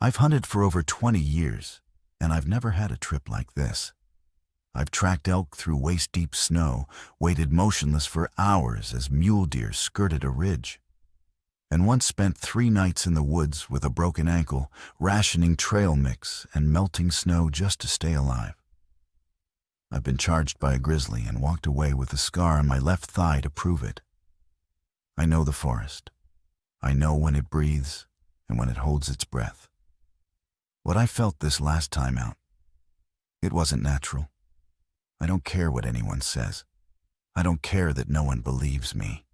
I've hunted for over 20 years, and I've never had a trip like this. I've tracked elk through waist-deep snow, waited motionless for hours as mule deer skirted a ridge, and once spent 3 nights in the woods with a broken ankle, rationing trail mix and melting snow just to stay alive. I've been charged by a grizzly and walked away with a scar on my left thigh to prove it. I know the forest. I know when it breathes and when it holds its breath. What I felt this last time out, it wasn't natural. I don't care what anyone says. I don't care that no one believes me.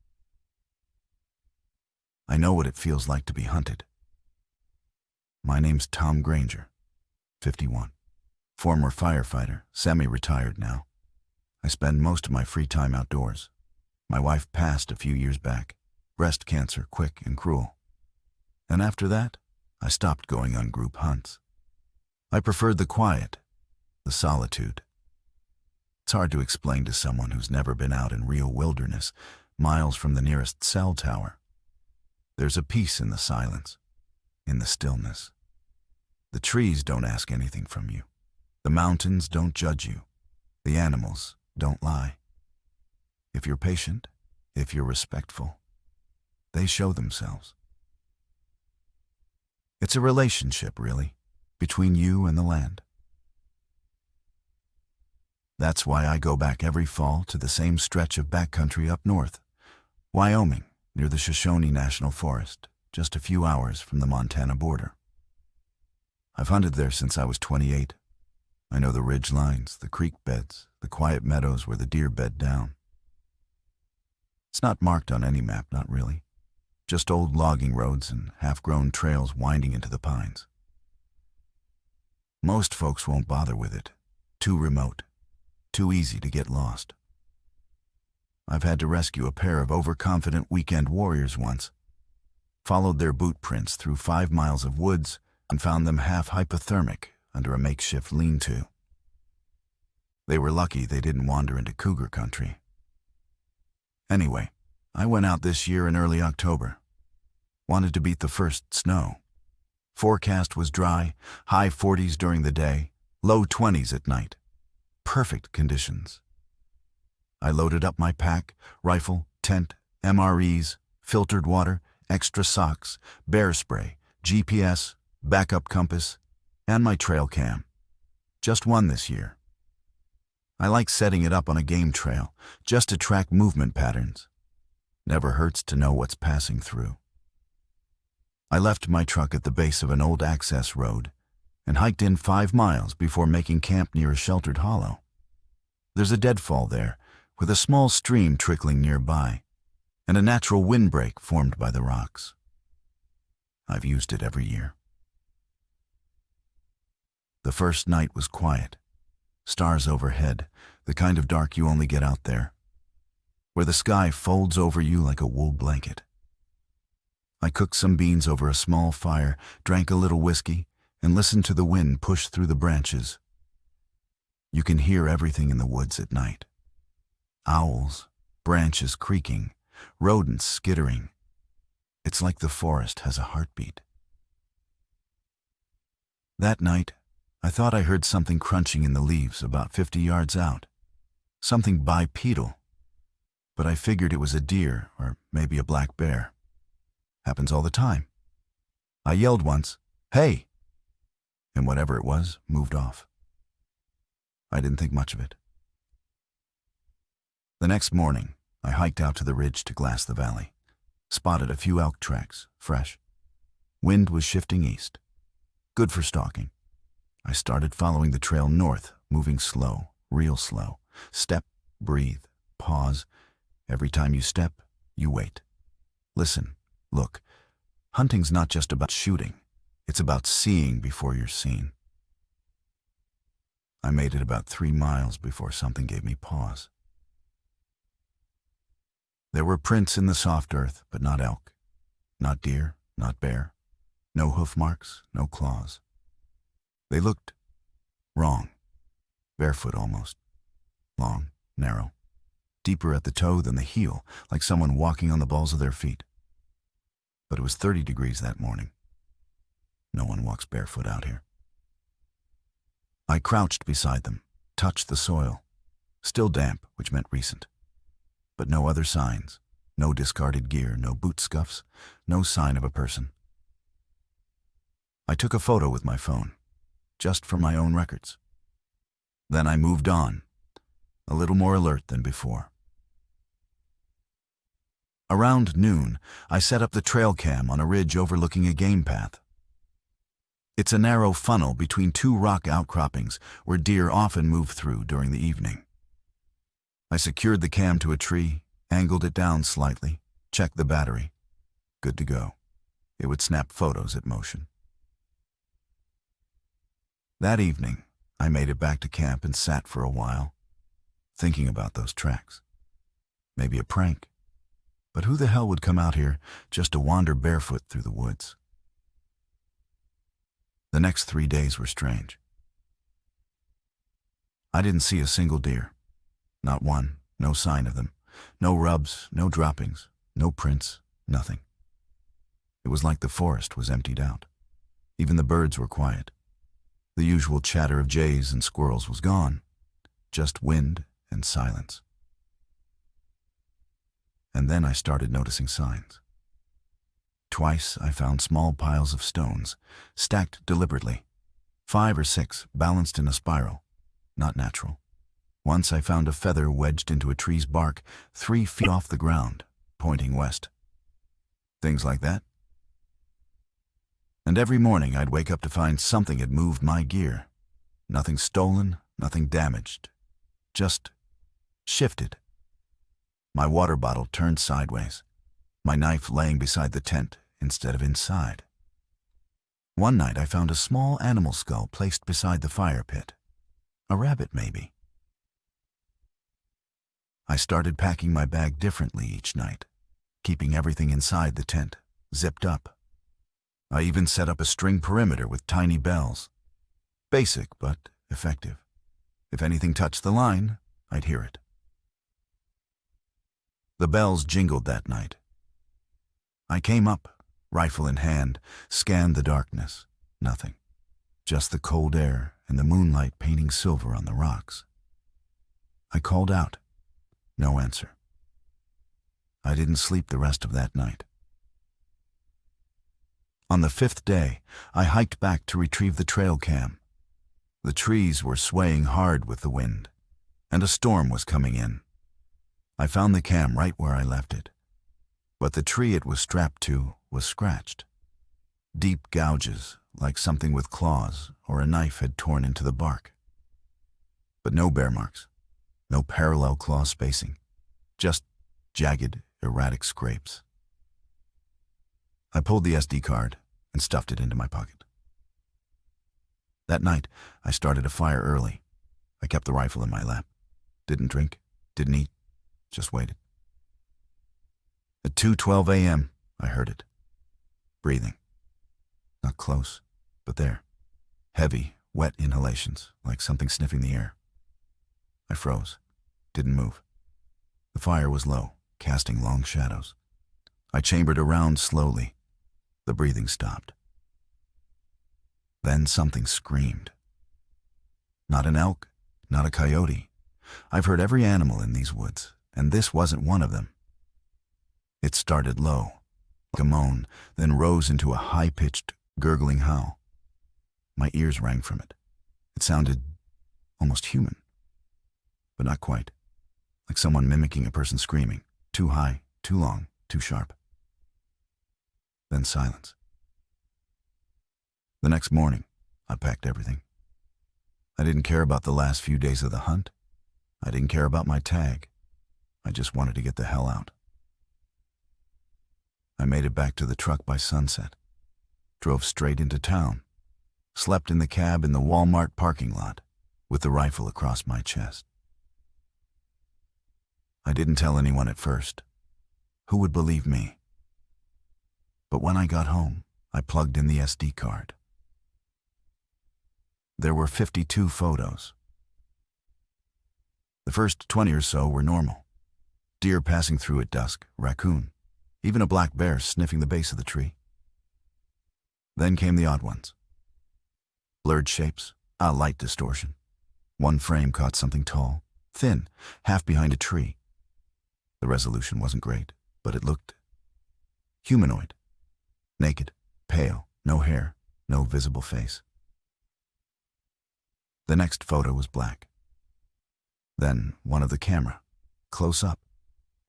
I know what it feels like to be hunted. My name's Tom Granger, 51. Former firefighter, semi-retired now. I spend most of my free time outdoors. My wife passed a few years back. Breast cancer, quick and cruel. And after that, I stopped going on group hunts. I preferred the quiet, the solitude. It's hard to explain to someone who's never been out in real wilderness, miles from the nearest cell tower. There's a peace in the silence, in the stillness. The trees don't ask anything from you. The mountains don't judge you. The animals don't lie. If you're patient, if you're respectful, they show themselves. It's a relationship, really, between you and the land. That's why I go back every fall to the same stretch of backcountry up north, Wyoming, near the Shoshone National Forest, just a few hours from the Montana border. I've hunted there since I was 28. I know the ridge lines, the creek beds, the quiet meadows where the deer bed down. It's not marked on any map, not really. Just old logging roads and half-grown trails winding into the pines. Most folks won't bother with it. Too remote. Too easy to get lost. I've had to rescue a pair of overconfident weekend warriors once. Followed their boot prints through 5 miles of woods and found them half hypothermic under a makeshift lean-to. They were lucky they didn't wander into cougar country. Anyway, I went out this year in early October. Wanted to beat the first snow. Forecast was dry, high 40s during the day, low 20s at night. Perfect conditions. I loaded up my pack, rifle, tent, MREs, filtered water, extra socks, bear spray, GPS, backup compass, and my trail cam. Just one this year. I like setting it up on a game trail, just to track movement patterns. Never hurts to know what's passing through. I left my truck at the base of an old access road and hiked in 5 miles before making camp near a sheltered hollow. There's a deadfall there, with a small stream trickling nearby, and a natural windbreak formed by the rocks. I've used it every year. The first night was quiet. Stars overhead, the kind of dark you only get out there, where the sky folds over you like a wool blanket. I cooked some beans over a small fire, drank a little whiskey, and listened to the wind push through the branches. You can hear everything in the woods at night. Owls, branches creaking, rodents skittering. It's like the forest has a heartbeat. That night, I thought I heard something crunching in the leaves about 50 yards out. Something bipedal. But I figured it was a deer or maybe a black bear. Happens all the time. I yelled once, "Hey!" and whatever it was moved off. I didn't think much of it. The next morning, I hiked out to the ridge to glass the valley. Spotted a few elk tracks, fresh. Wind was shifting east. Good for stalking. I started following the trail north, moving slow, real slow. Step, breathe, pause. Every time you step, you wait. Listen, look. Hunting's not just about shooting. It's about seeing before you're seen. I made it about 3 miles before something gave me pause. There were prints in the soft earth, but not elk. Not deer, not bear. No hoof marks, no claws. They looked wrong. Barefoot almost. Long, narrow. Deeper at the toe than the heel, like someone walking on the balls of their feet. But it was 30 degrees that morning. No one walks barefoot out here. I crouched beside them, touched the soil. Still damp, which meant recent. But no other signs. No discarded gear, no boot scuffs, no sign of a person. I took a photo with my phone, just for my own records. Then I moved on, a little more alert than before. Around noon, I set up the trail cam on a ridge overlooking a game path. It's a narrow funnel between two rock outcroppings where deer often move through during the evening. I secured the cam to a tree, angled it down slightly, checked the battery. Good to go. It would snap photos at motion. That evening, I made it back to camp and sat for a while, thinking about those tracks. Maybe a prank. But who the hell would come out here just to wander barefoot through the woods? The next 3 days were strange. I didn't see a single deer. Not one, no sign of them. No rubs, no droppings, no prints, nothing. It was like the forest was emptied out. Even the birds were quiet. The usual chatter of jays and squirrels was gone. Just wind and silence. And then I started noticing signs. Twice I found small piles of stones, stacked deliberately. 5 or 6, balanced in a spiral. Not natural. Once I found a feather wedged into a tree's bark 3 feet off the ground, pointing west. Things like that. And every morning I'd wake up to find something had moved my gear. Nothing stolen, nothing damaged. Just shifted. My water bottle turned sideways. My knife laying beside the tent instead of inside. One night I found a small animal skull placed beside the fire pit. A rabbit, maybe. I started packing my bag differently each night, keeping everything inside the tent, zipped up. I even set up a string perimeter with tiny bells. Basic, but effective. If anything touched the line, I'd hear it. The bells jingled that night. I came up, rifle in hand, scanned the darkness. Nothing. Just the cold air and the moonlight painting silver on the rocks. I called out. No answer. I didn't sleep the rest of that night. On the 5th day, I hiked back to retrieve the trail cam. The trees were swaying hard with the wind, and a storm was coming in. I found the cam right where I left it, but the tree it was strapped to was scratched. Deep gouges, like something with claws or a knife had torn into the bark. But no bear marks, no parallel claw spacing, just jagged, erratic scrapes. I pulled the SD card and stuffed it into my pocket. That night, I started a fire early. I kept the rifle in my lap. Didn't drink, didn't eat, just waited. At 2:12 a.m., I heard it. Breathing. Not close, but there. Heavy, wet inhalations, like something sniffing the air. I froze. Didn't move. The fire was low, casting long shadows. I chambered around slowly. The breathing stopped. Then something screamed. Not an elk, not a coyote. I've heard every animal in these woods, and this wasn't one of them. It started low, like a moan, then rose into a high-pitched, gurgling howl. My ears rang from it. It sounded almost human, but not quite, like someone mimicking a person screaming, too high, too long, too sharp. Then silence. The next morning, I packed everything. I didn't care about the last few days of the hunt. I didn't care about my tag. I just wanted to get the hell out. I made it back to the truck by sunset, drove straight into town, slept in the cab in the Walmart parking lot with the rifle across my chest. I didn't tell anyone at first. Who would believe me? But when I got home, I plugged in the SD card. There were 52 photos. The first 20 or so were normal. Deer passing through at dusk, raccoon, even a black bear sniffing the base of the tree. Then came the odd ones. Blurred shapes, a light distortion. One frame caught something tall, thin, half behind a tree. The resolution wasn't great, but it looked humanoid. Naked, pale, no hair, no visible face. The next photo was black. Then one of the camera, close up,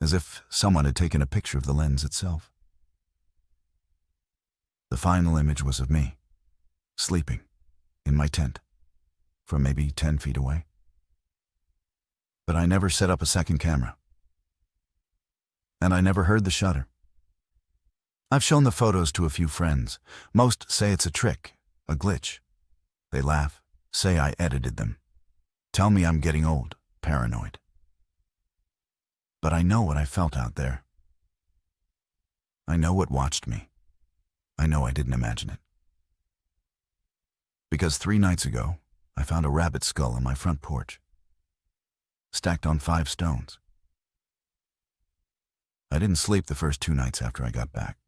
as if someone had taken a picture of the lens itself. The final image was of me, sleeping, in my tent, from maybe 10 feet away. But I never set up a second camera. And I never heard the shutter. I've shown the photos to a few friends. Most say it's a trick, a glitch. They laugh, say I edited them. Tell me I'm getting old, paranoid. But I know what I felt out there. I know what watched me. I know I didn't imagine it. Because 3 nights ago, I found a rabbit skull on my front porch, stacked on 5 stones. I didn't sleep the first 2 nights after I got back.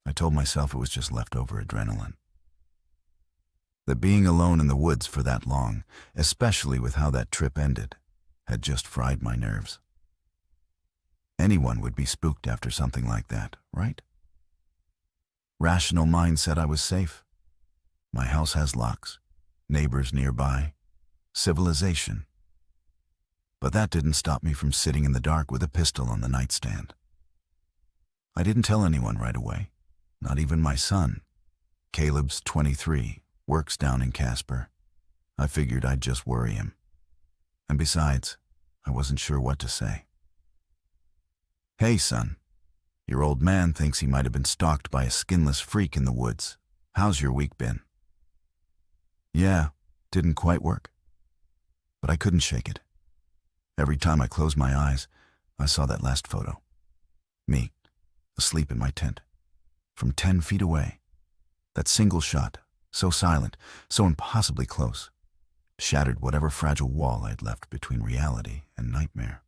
I told myself it was just leftover adrenaline. That being alone in the woods for that long, especially with how that trip ended, had just fried my nerves. Anyone would be spooked after something like that, right? Rational mind said I was safe. My house has locks, neighbors nearby, civilization. But that didn't stop me from sitting in the dark with a pistol on the nightstand. I didn't tell anyone right away, not even my son. Caleb's 23, works down in Casper. I figured I'd just worry him. And besides, I wasn't sure what to say. Hey, son, your old man thinks he might have been stalked by a skinless freak in the woods. How's your week been? Yeah, didn't quite work. But I couldn't shake it. Every time I closed my eyes, I saw that last photo. Me, asleep in my tent, from 10 feet away. That single shot, so silent, so impossibly close, shattered whatever fragile wall I'd left between reality and nightmare.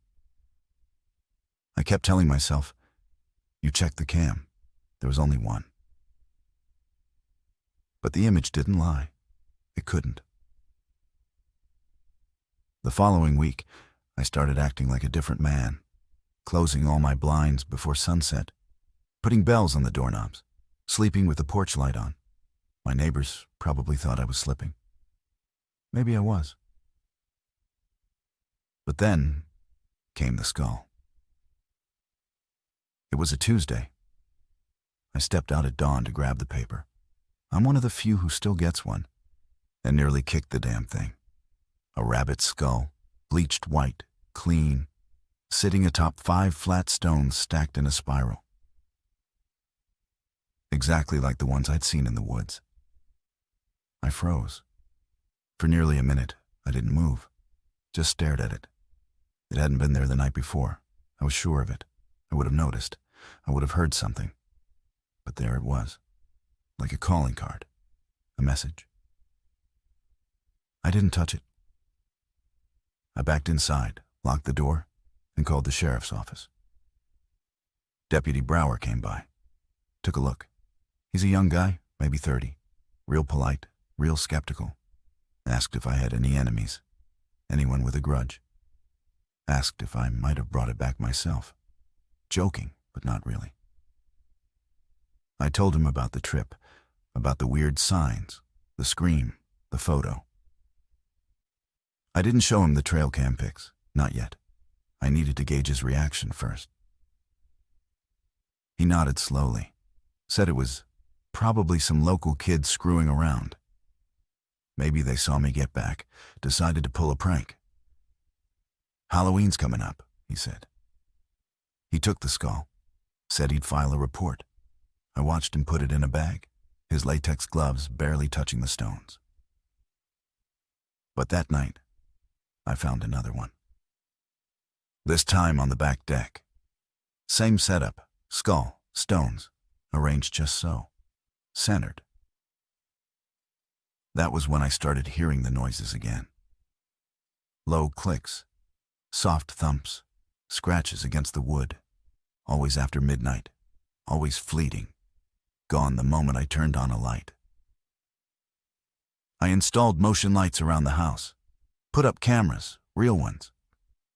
I kept telling myself, you checked the cam. There was only one. But the image didn't lie. It couldn't. The following week, I started acting like a different man, closing all my blinds before sunset, putting bells on the doorknobs, sleeping with the porch light on. My neighbors probably thought I was slipping. Maybe I was. But then came the skull. It was a Tuesday. I stepped out at dawn to grab the paper. I'm one of the few who still gets one, and nearly kicked the damn thing. A rabbit skull, bleached white, clean, sitting atop 5 flat stones stacked in a spiral. Exactly like the ones I'd seen in the woods. I froze. For nearly a minute, I didn't move, just stared at it. It hadn't been there the night before. I was sure of it. I would have noticed. I would have heard something. But there it was, like a calling card, a message. I didn't touch it. I backed inside, locked the door, and called the sheriff's office. Deputy Brower came by, took a look. He's a young guy, maybe 30, real polite, real skeptical. Asked if I had any enemies, anyone with a grudge. Asked if I might have brought it back myself. Joking, but not really. I told him about the trip, about the weird signs, the scream, the photo. I didn't show him the trail cam pics, not yet. I needed to gauge his reaction first. He nodded slowly, said it was probably some local kids screwing around. Maybe they saw me get back, decided to pull a prank. Halloween's coming up, he said. He took the skull, said he'd file a report. I watched him put it in a bag, his latex gloves barely touching the stones. But that night, I found another one. This time on the back deck. Same setup, skull, stones, arranged just so, centered. That was when I started hearing the noises again. Low clicks, soft thumps, scratches against the wood, always after midnight, always fleeting, gone the moment I turned on a light. I installed motion lights around the house, put up cameras, real ones,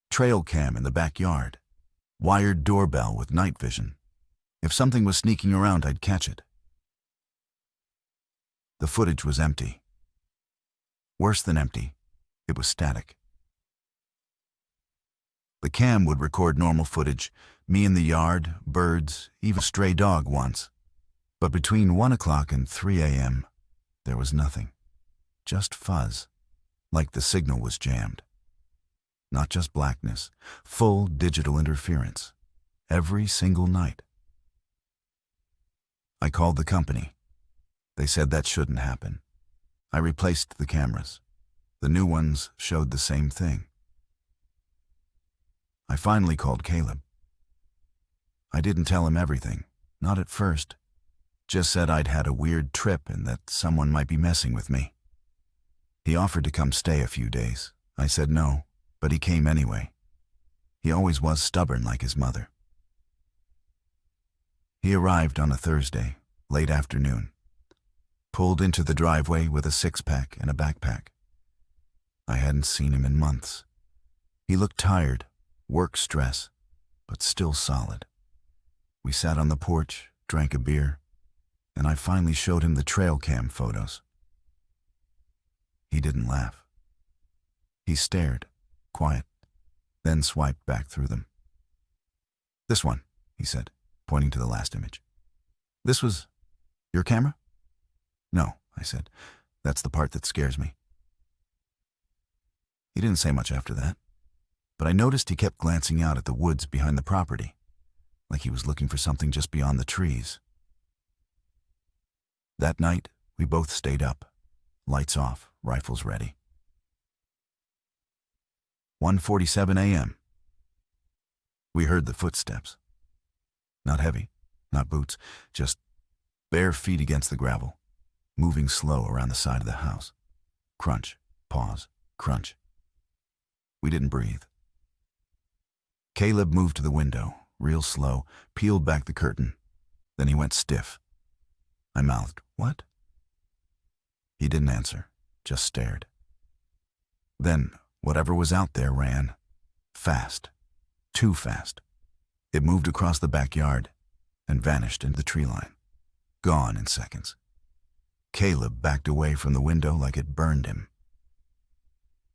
trail cam in the backyard, wired doorbell with night vision. If something was sneaking around, I'd catch it. The footage was empty. Worse than empty, it was static. The cam would record normal footage, me in the yard, birds, even a stray dog once. But between 1 o'clock and 3 a.m., there was nothing. Just fuzz, like the signal was jammed. Not just blackness, full digital interference, every single night. I called the company. They said that shouldn't happen. I replaced the cameras. The new ones showed the same thing. I finally called Caleb. I didn't tell him everything, not at first. Just said I'd had a weird trip and that someone might be messing with me. He offered to come stay a few days. I said no, but he came anyway. He always was stubborn like his mother. He arrived on a Thursday, late afternoon. Pulled into the driveway with a six-pack and a backpack. I hadn't seen him in months. He looked tired, work stress, but still solid. We sat on the porch, drank a beer, and I finally showed him the trail cam photos. He didn't laugh. He stared, quiet, then swiped back through them. "This one," he said, pointing to the last image. "This was your camera?" "No," I said. "That's the part that scares me." He didn't say much after that, but I noticed he kept glancing out at the woods behind the property, like he was looking for something just beyond the trees. That night, we both stayed up, lights off, rifles ready. 1:47 a.m. We heard the footsteps. Not heavy, not boots, just bare feet against the gravel, moving slow around the side of the house. Crunch, pause, crunch. We didn't breathe. Caleb moved to the window, real slow, peeled back the curtain. Then he went stiff. I mouthed, "What?" He didn't answer, just stared. Then, whatever was out there ran. Fast. Too fast. It moved across the backyard and vanished into the tree line. Gone in seconds. Caleb backed away from the window like it burned him.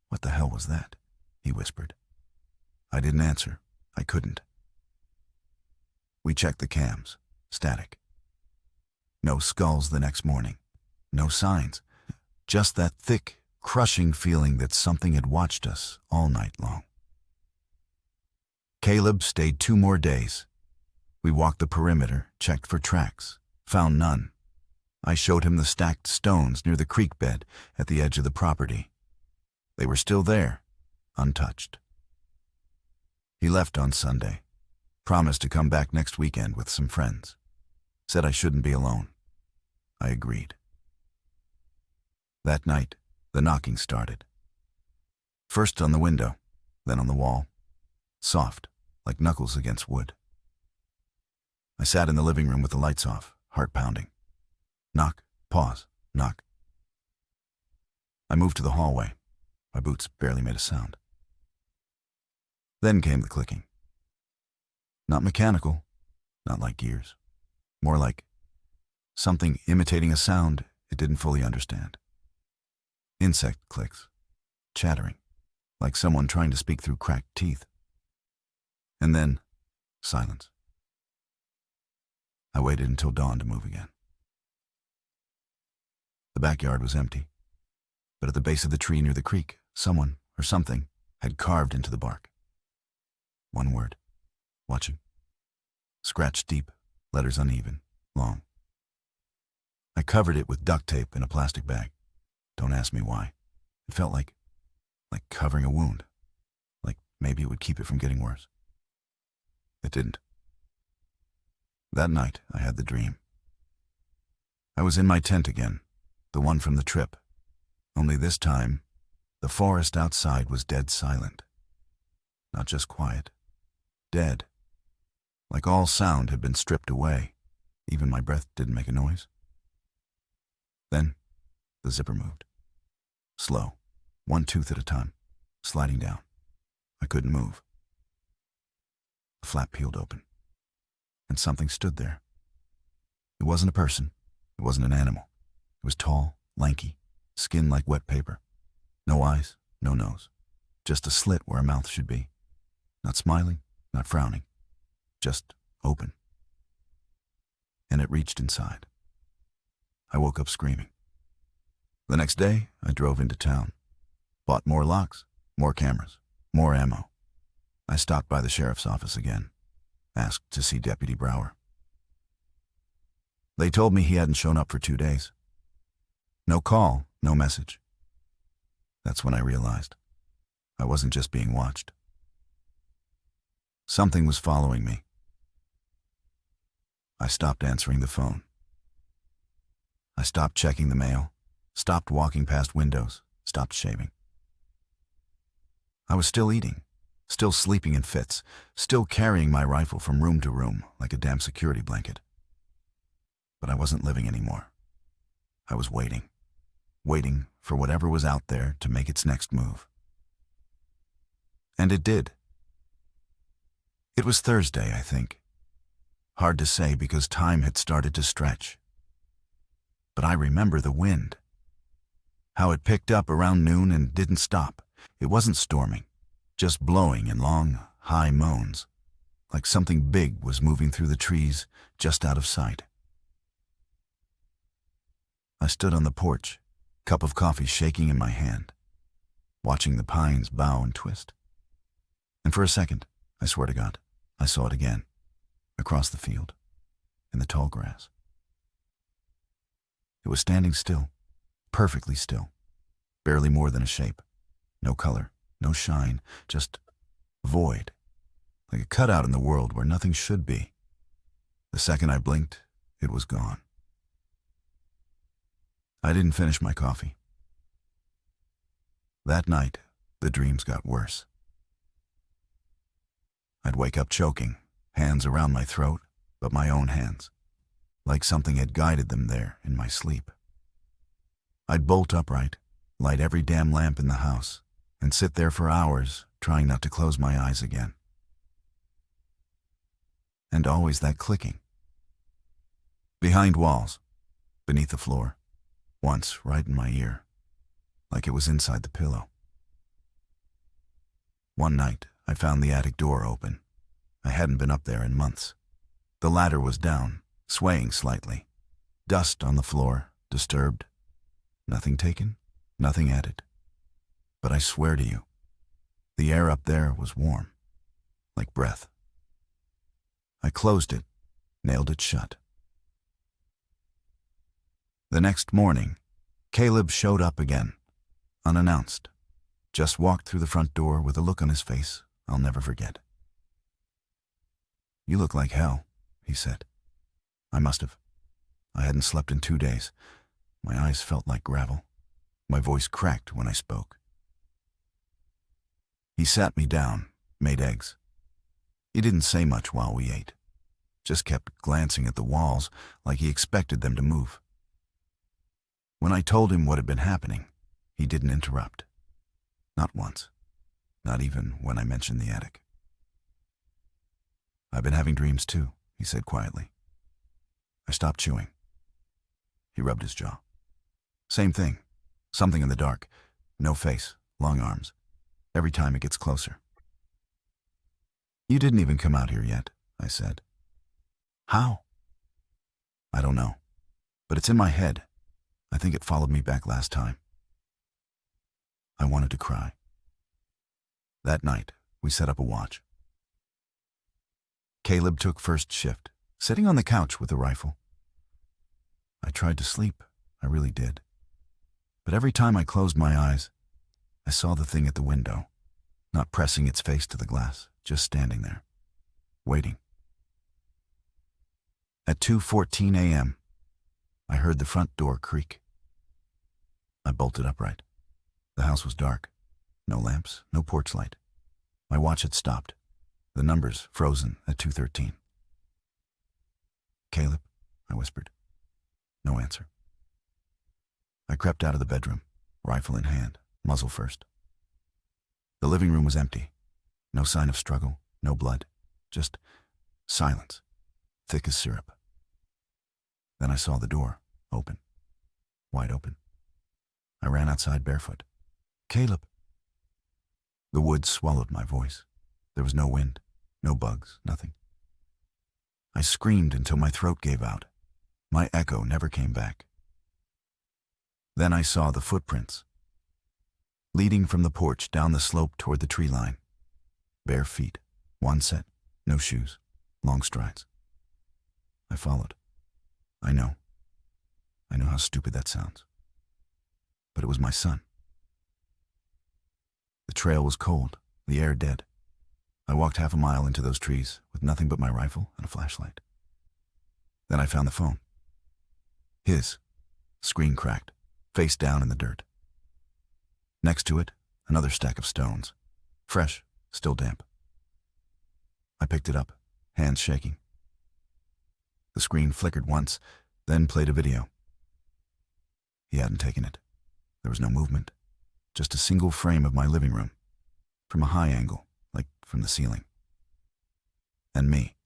"What the hell was that?" he whispered. I didn't answer. I couldn't. We checked the cams. Static. No skulls the next morning. No signs. Just that thick, crushing feeling that something had watched us all night long. Caleb stayed 2 more days. We walked the perimeter, checked for tracks, found none. I showed him the stacked stones near the creek bed at the edge of the property. They were still there, untouched. He left on Sunday, promised to come back next weekend with some friends. Said I shouldn't be alone. I agreed. That night, the knocking started. First on the window, then on the wall. Soft, like knuckles against wood. I sat in the living room with the lights off, heart pounding. Knock, pause, knock. I moved to the hallway. My boots barely made a sound. Then came the clicking. Not mechanical, not like gears. More like something imitating a sound it didn't fully understand. Insect clicks, chattering, like someone trying to speak through cracked teeth. And then, silence. I waited until dawn to move again. The backyard was empty, but at the base of the tree near the creek, someone, or something, had carved into the bark. One word. Watching. Scratched deep, letters uneven, long. I covered it with duct tape in a plastic bag. Don't ask me why. It felt like covering a wound. Like maybe it would keep it from getting worse. It didn't. That night, I had the dream. I was in my tent again, the one from the trip. Only this time, the forest outside was dead silent. Not just quiet. Dead. Like all sound had been stripped away. Even my breath didn't make a noise. Then, the zipper moved. Slow, one tooth at a time, sliding down. I couldn't move. The flap peeled open, and something stood there. It wasn't a person. It wasn't an animal. It was tall, lanky, skin like wet paper. No eyes, no nose. Just a slit where a mouth should be. Not smiling, not frowning. Just open. And it reached inside. I woke up screaming. The next day, I drove into town. Bought more locks, more cameras, more ammo. I stopped by the sheriff's office again. Asked to see Deputy Brower. They told me he hadn't shown up for 2 days. No call, no message. That's when I realized I wasn't just being watched. Something was following me. I stopped answering the phone. I stopped checking the mail, stopped walking past windows, stopped shaving. I was still eating, still sleeping in fits, still carrying my rifle from room to room like a damn security blanket. But I wasn't living anymore. I was waiting for whatever was out there to make its next move. And it did. It was Thursday, I think. Hard to say because time had started to stretch. But I remember the wind. How it picked up around noon and didn't stop. It wasn't storming, just blowing in long, high moans, like something big was moving through the trees just out of sight. I stood on the porch, cup of coffee shaking in my hand, watching the pines bow and twist. And for a second, I swear to God, I saw it again, across the field, in the tall grass. It was standing still, perfectly still, barely more than a shape. No color, no shine, just void, like a cutout in the world where nothing should be. The second I blinked, it was gone. I didn't finish my coffee. That night, the dreams got worse. I'd wake up choking, hands around my throat, but my own hands, like something had guided them there in my sleep. I'd bolt upright, light every damn lamp in the house, and sit there for hours, trying not to close my eyes again. And always that clicking. Behind walls, beneath the floor, once right in my ear, like it was inside the pillow. One night, I found the attic door open. I hadn't been up there in months. The ladder was down, swaying slightly. Dust on the floor, disturbed. Nothing taken, nothing added. But I swear to you, the air up there was warm, like breath. I closed it, nailed it shut. The next morning, Caleb showed up again, unannounced. Just walked through the front door with a look on his face I'll never forget. "You look like hell," he said. I must have. I hadn't slept in 2 days. My eyes felt like gravel. My voice cracked when I spoke. He sat me down, made eggs. He didn't say much while we ate, just kept glancing at the walls like he expected them to move. When I told him what had been happening, he didn't interrupt. Not once. Not even when I mentioned the attic. "I've been having dreams too," he said quietly. I stopped chewing. He rubbed his jaw. "Same thing. Something in the dark. No face, long arms. Every time it gets closer." "You didn't even come out here yet," I said. "How?" "I don't know. But it's in my head. I think it followed me back last time." I wanted to cry. That night, we set up a watch. Caleb took first shift, sitting on the couch with a rifle. I tried to sleep, I really did. But every time I closed my eyes, I saw the thing at the window, not pressing its face to the glass, just standing there, waiting. At 2:14 a.m., I heard the front door creak. I bolted upright. The house was dark. No lamps, no porch light. My watch had stopped. The numbers frozen at 2:13. "Caleb," I whispered. No answer. I crept out of the bedroom, rifle in hand, muzzle first. The living room was empty. No sign of struggle, no blood, just silence, thick as syrup. Then I saw the door, open, wide open. I ran outside barefoot. Caleb! The woods swallowed my voice. There was no wind, no bugs, nothing. I screamed until my throat gave out. My echo never came back. Then I saw the footprints, leading from the porch down the slope toward the tree line. Bare feet, one set, no shoes, long strides. I followed. I know how stupid that sounds. But it was my son. The trail was cold, the air dead. I walked half a mile into those trees with nothing but my rifle and a flashlight. Then I found the phone. His. Screen cracked, face down in the dirt. Next to it, another stack of stones. Fresh, still damp. I picked it up, hands shaking. The screen flickered once, then played a video. He hadn't taken it. There was no movement, just a single frame of my living room, from a high angle, like from the ceiling. And me,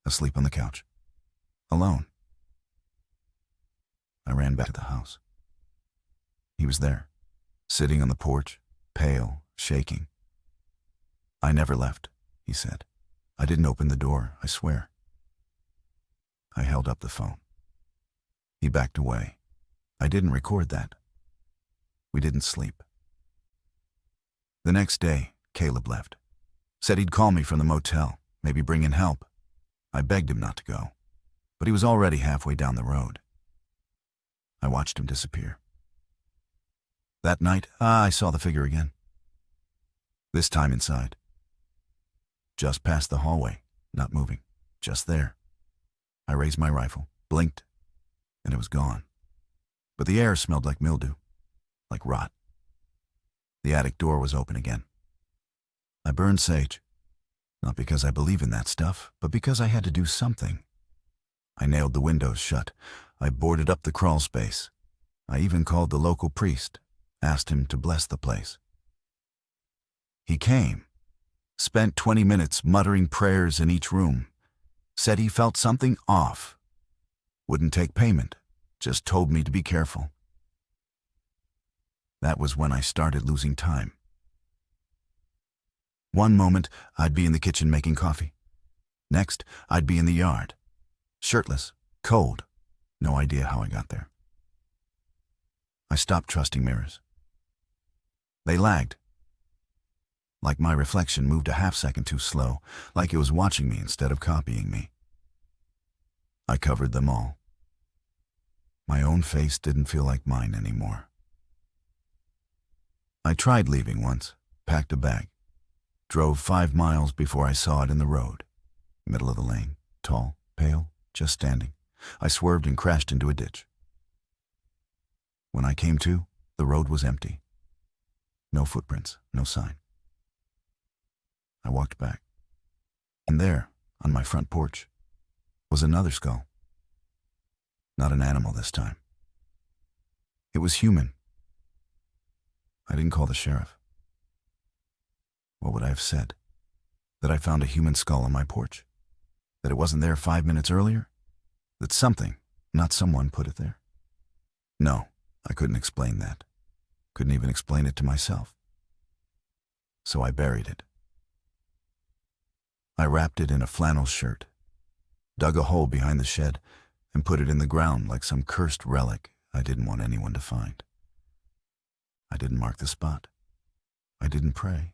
asleep on the couch, alone. I ran back to the house. He was there, sitting on the porch, pale, shaking. I never left, he said. I didn't open the door, I swear. I held up the phone. He backed away. I didn't record that. We didn't sleep. The next day, Caleb left. Said he'd call me from the motel, maybe bring in help. I begged him not to go, but he was already halfway down the road. I watched him disappear. That night, I saw the figure again. This time inside. Just past the hallway, not moving, just there. I raised my rifle, blinked, and it was gone. But the air smelled like mildew, like rot. The attic door was open again. I burned sage, not because I believe in that stuff, but because I had to do something. I nailed the windows shut. I boarded up the crawl space. I even called the local priest, asked him to bless the place. He came, spent 20 minutes muttering prayers in each room, said he felt something off, wouldn't take payment, just told me to be careful. That was when I started losing time. One moment, I'd be in the kitchen making coffee. Next, I'd be in the yard, shirtless, cold, no idea how I got there. I stopped trusting mirrors. They lagged. Like my reflection moved a half-second too slow, like it was watching me instead of copying me. I covered them all. My own face didn't feel like mine anymore. I tried leaving once, packed a bag, drove 5 miles before I saw it in the road. Middle of the lane, tall, pale, just standing. I swerved and crashed into a ditch. When I came to, the road was empty. No footprints, no sign. I walked back. And there, on my front porch, was another skull. Not an animal this time. It was human. I didn't call the sheriff. What would I have said? That I found a human skull on my porch? That it wasn't there 5 minutes earlier? That something, not someone, put it there? No, I couldn't explain that. Couldn't even explain it to myself. So I buried it. I wrapped it in a flannel shirt, dug a hole behind the shed, and put it in the ground like some cursed relic I didn't want anyone to find. I didn't mark the spot. I didn't pray.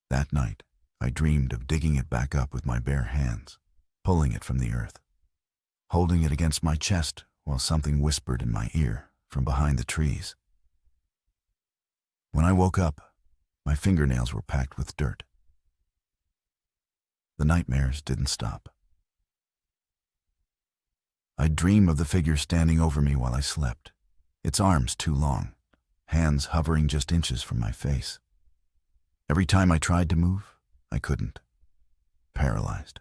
That night, I dreamed of digging it back up with my bare hands, pulling it from the earth, holding it against my chest while something whispered in my ear from behind the trees. When I woke up, my fingernails were packed with dirt. The nightmares didn't stop. I'd dream of the figure standing over me while I slept, its arms too long, hands hovering just inches from my face. Every time I tried to move, I couldn't. Paralyzed.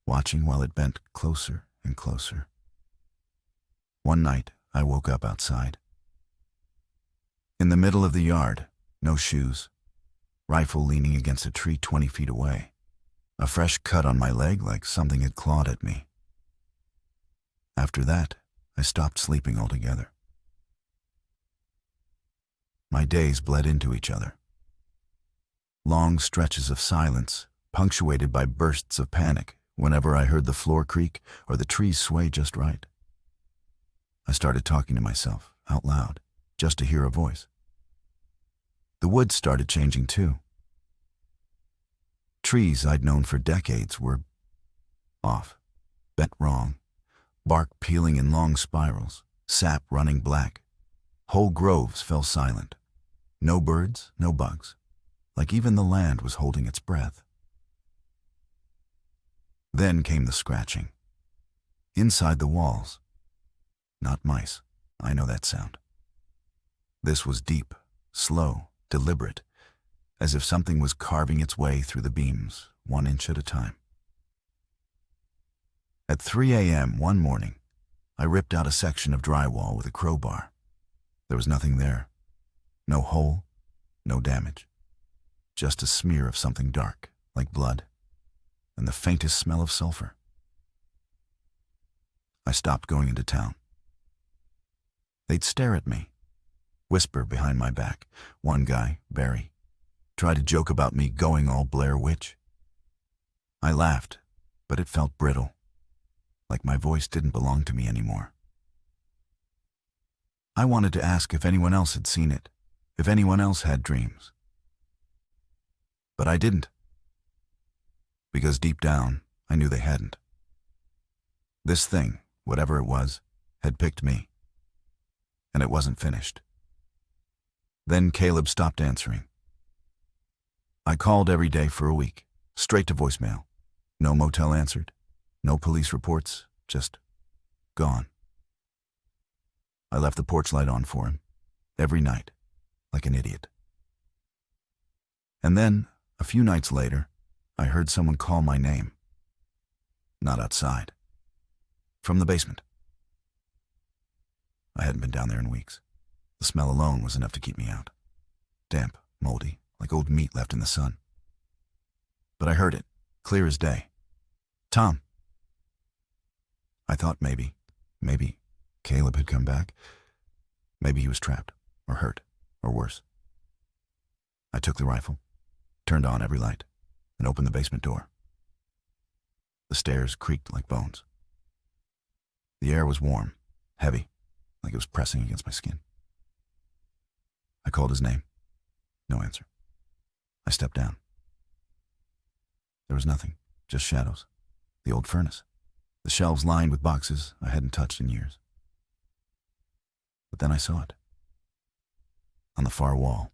watching while it bent closer and closer. One night, I woke up outside. In the middle of the yard, no shoes, rifle leaning against a tree 20 feet away, a fresh cut on my leg like something had clawed at me. After that, I stopped sleeping altogether. My days bled into each other. Long stretches of silence, punctuated by bursts of panic whenever I heard the floor creak or the trees sway just right. I started talking to myself, out loud, just to hear a voice. The woods started changing too. Trees I'd known for decades were off, bent wrong, bark peeling in long spirals, sap running black. Whole groves fell silent. No birds, no bugs, like even the land was holding its breath. Then came the scratching. Inside the walls. Not mice, I know that sound. This was deep, slow, deliberate, as if something was carving its way through the beams, 1 inch at a time. At 3 a.m. one morning, I ripped out a section of drywall with a crowbar. There was nothing there. No hole, no damage. Just a smear of something dark, like blood, and the faintest smell of sulfur. I stopped going into town. They'd stare at me, whisper behind my back. One guy, Barry, tried to joke about me going all Blair Witch. I laughed, but it felt brittle, like my voice didn't belong to me anymore. I wanted to ask if anyone else had seen it, if anyone else had dreams. But I didn't, because deep down, I knew they hadn't. This thing, whatever it was, had picked me, and it wasn't finished. Then Caleb stopped answering. I called every day for a week, straight to voicemail. No motel answered, no police reports, just gone. I left the porch light on for him, every night, like an idiot. And then, a few nights later, I heard someone call my name. Not outside. From the basement. I hadn't been down there in weeks. The smell alone was enough to keep me out. Damp, moldy, like old meat left in the sun. But I heard it, clear as day. Tom. I thought maybe Caleb had come back. Maybe he was trapped, or hurt, or worse. I took the rifle, turned on every light, and opened the basement door. The stairs creaked like bones. The air was warm, heavy, like it was pressing against my skin. I called his name. No answer. I stepped down. There was nothing, just shadows. The old furnace. The shelves lined with boxes I hadn't touched in years. But then I saw it. On the far wall.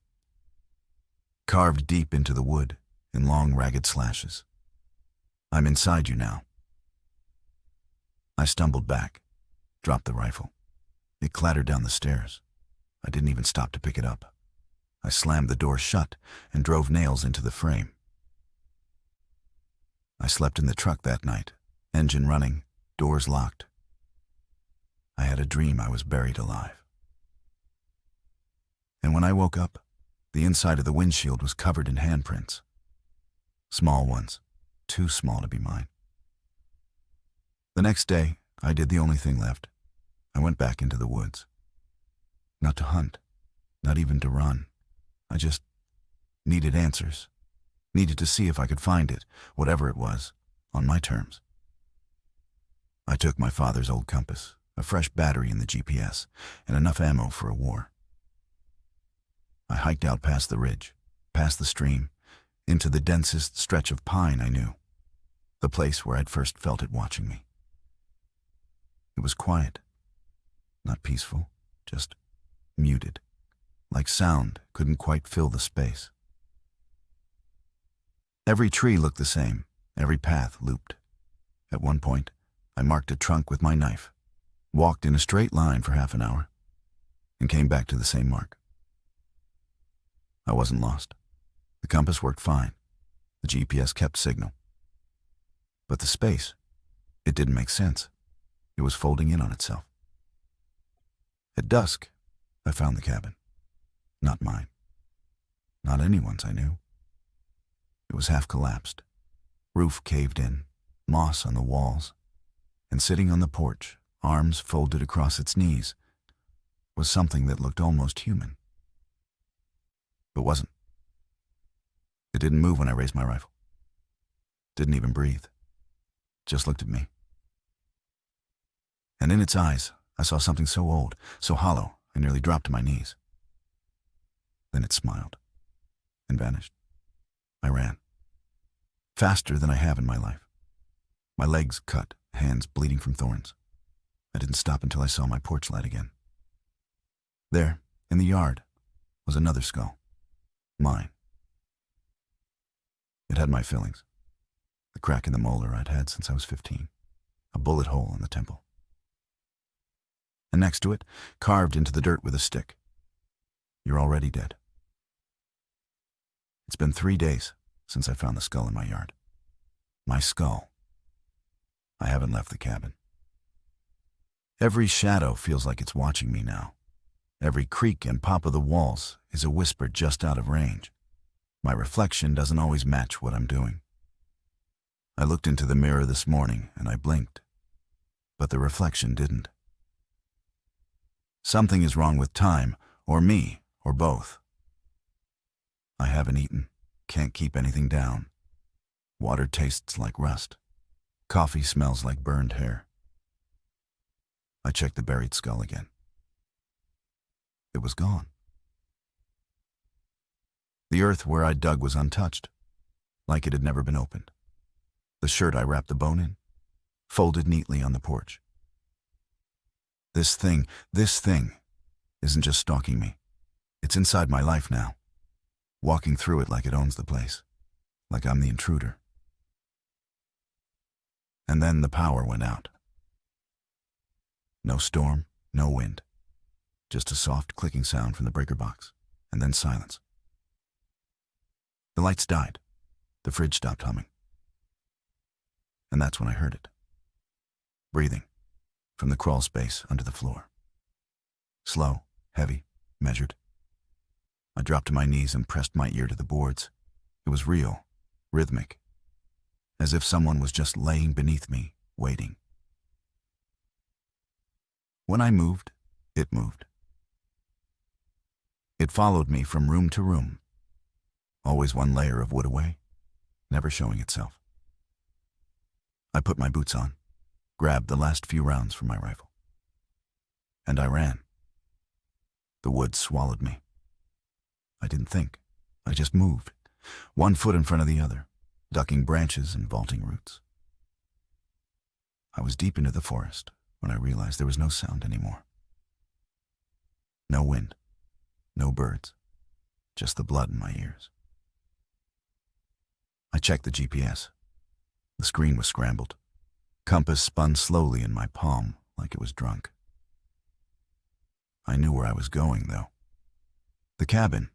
Carved deep into the wood, in long ragged slashes. I'm inside you now. I stumbled back, dropped the rifle. It clattered down the stairs. I didn't even stop to pick it up. I slammed the door shut and drove nails into the frame. I slept in the truck that night, engine running, doors locked. I had a dream I was buried alive. And when I woke up, the inside of the windshield was covered in handprints. Small ones, too small to be mine. The next day, I did the only thing left. I went back into the woods. Not to hunt, not even to run. I just needed answers. Needed to see if I could find it, whatever it was, on my terms. I took my father's old compass, a fresh battery in the GPS, and enough ammo for a war. I hiked out past the ridge, past the stream, into the densest stretch of pine I knew, the place where I'd first felt it watching me. It was quiet, not peaceful, just muted, like sound couldn't quite fill the space. Every tree looked the same, every path looped. At one point, I marked a trunk with my knife, walked in a straight line for half an hour, and came back to the same mark. I wasn't lost. The compass worked fine. The GPS kept signal. But the space It didn't make sense. It was folding in on itself. At dusk, I found the cabin. Not mine. Not anyone's, I knew. It was half collapsed. Roof caved in, moss on the walls, and sitting on the porch, arms folded across its knees, was something that looked almost human. But wasn't. It didn't move when I raised my rifle. Didn't even breathe. Just looked at me. And in its eyes, I saw something so old, so hollow, I nearly dropped to my knees. Then it smiled and vanished. I ran. Faster than I have in my life. My legs cut, hands bleeding from thorns. I didn't stop until I saw my porch light again. There, in the yard, was another skull. Mine. It had my fillings. The crack in the molar I'd had since I was 15. A bullet hole in the temple. And next to it, carved into the dirt with a stick. You're already dead. It's been 3 days since I found the skull in my yard. My skull. I haven't left the cabin. Every shadow feels like it's watching me now. Every creak and pop of the walls is a whisper just out of range. My reflection doesn't always match what I'm doing. I looked into the mirror this morning and I blinked, but the reflection didn't. Something is wrong with time, or me, or both. I haven't eaten, can't keep anything down. Water tastes like rust. Coffee smells like burned hair. I checked the buried skull again. It was gone. The earth where I dug was untouched, like it had never been opened. The shirt I wrapped the bone in, folded neatly on the porch. This thing isn't just stalking me. It's inside my life now, walking through it like it owns the place, like I'm the intruder. And then the power went out. No storm, no wind, just a soft clicking sound from the breaker box, and then silence. The lights died. The fridge stopped humming. And that's when I heard it. Breathing from the crawl space under the floor. Slow, heavy, measured. I dropped to my knees and pressed my ear to the boards. It was real, rhythmic, as if someone was just laying beneath me, waiting. When I moved, it moved. It followed me from room to room, always one layer of wood away, never showing itself. I put my boots on, grabbed the last few rounds from my rifle. And I ran. The woods swallowed me. I didn't think. I just moved, one foot in front of the other, ducking branches and vaulting roots. I was deep into the forest when I realized there was no sound anymore. No wind, no birds, just the blood in my ears. I checked the GPS. The screen was scrambled. Compass spun slowly in my palm like it was drunk. I knew where I was going, though. The cabin.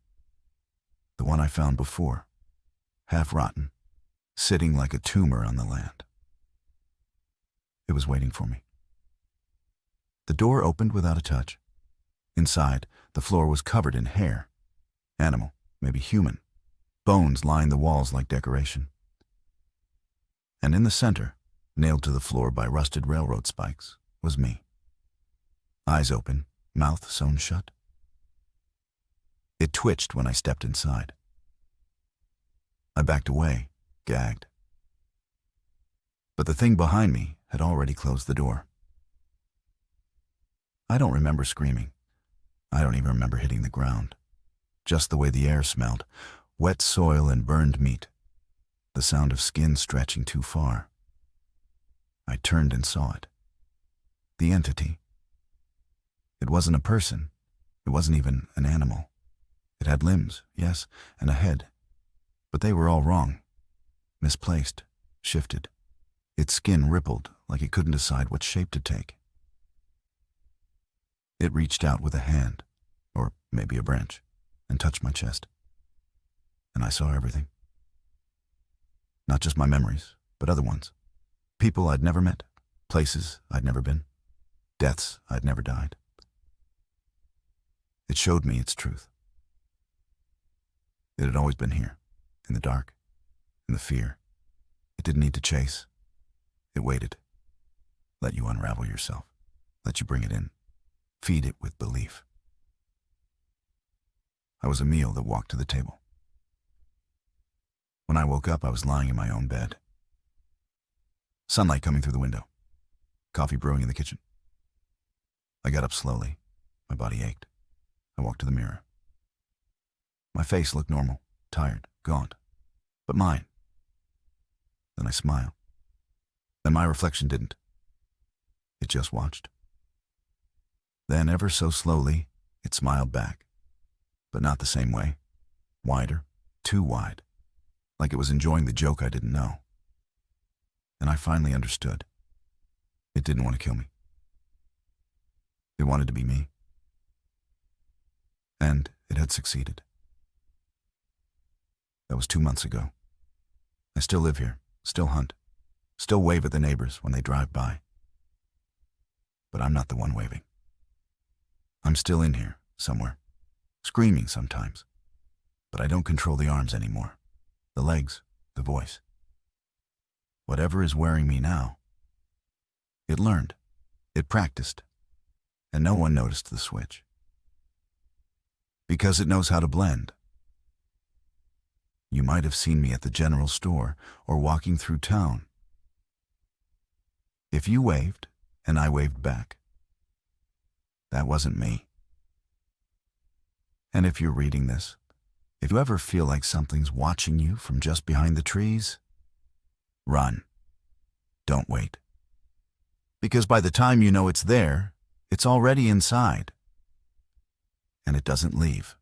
The one I found before. Half rotten, sitting like a tumor on the land. It was waiting for me. The door opened without a touch. Inside, the floor was covered in hair. Animal, maybe human. Bones lined the walls like decoration. And in the center, nailed to the floor by rusted railroad spikes, was me. Eyes open, mouth sewn shut. It twitched when I stepped inside. I backed away, gagged. But the thing behind me had already closed the door. I don't remember screaming. I don't even remember hitting the ground. Just the way the air smelled, wet soil and burned meat. The sound of skin stretching too far. I turned and saw it. The entity. It wasn't a person. It wasn't even an animal. It had limbs, yes, and a head. But they were all wrong. Misplaced, shifted. Its skin rippled like it couldn't decide what shape to take. It reached out with a hand, or maybe a branch, and touched my chest. And I saw everything. Not just my memories, but other ones. People I'd never met, places I'd never been, deaths I'd never died. It showed me its truth. It had always been here, in the dark, in the fear. It didn't need to chase. It waited. Let you unravel yourself. Let you bring it in. Feed it with belief. I was a meal that walked to the table. When I woke up, I was lying in my own bed. Sunlight coming through the window. Coffee brewing in the kitchen. I got up slowly. My body ached. I walked to the mirror. My face looked normal, tired, gaunt, but mine. Then I smiled. Then my reflection didn't. It just watched. Then, ever so slowly, it smiled back, but not the same way. Wider, too wide, like it was enjoying the joke I didn't know. And I finally understood. It didn't want to kill me. It wanted to be me. And it had succeeded. That was 2 months ago. I still live here, still hunt, still wave at the neighbors when they drive by. But I'm not the one waving. I'm still in here, somewhere, screaming sometimes. But I don't control the arms anymore, the legs, the voice. Whatever is wearing me now, it learned, it practiced, and no one noticed the switch. Because it knows how to blend. You might have seen me at the general store or walking through town. If you waved and I waved back, that wasn't me. And if you're reading this, if you ever feel like something's watching you from just behind the trees, run. Don't wait. Because by the time you know it's there, it's already inside. And it doesn't leave.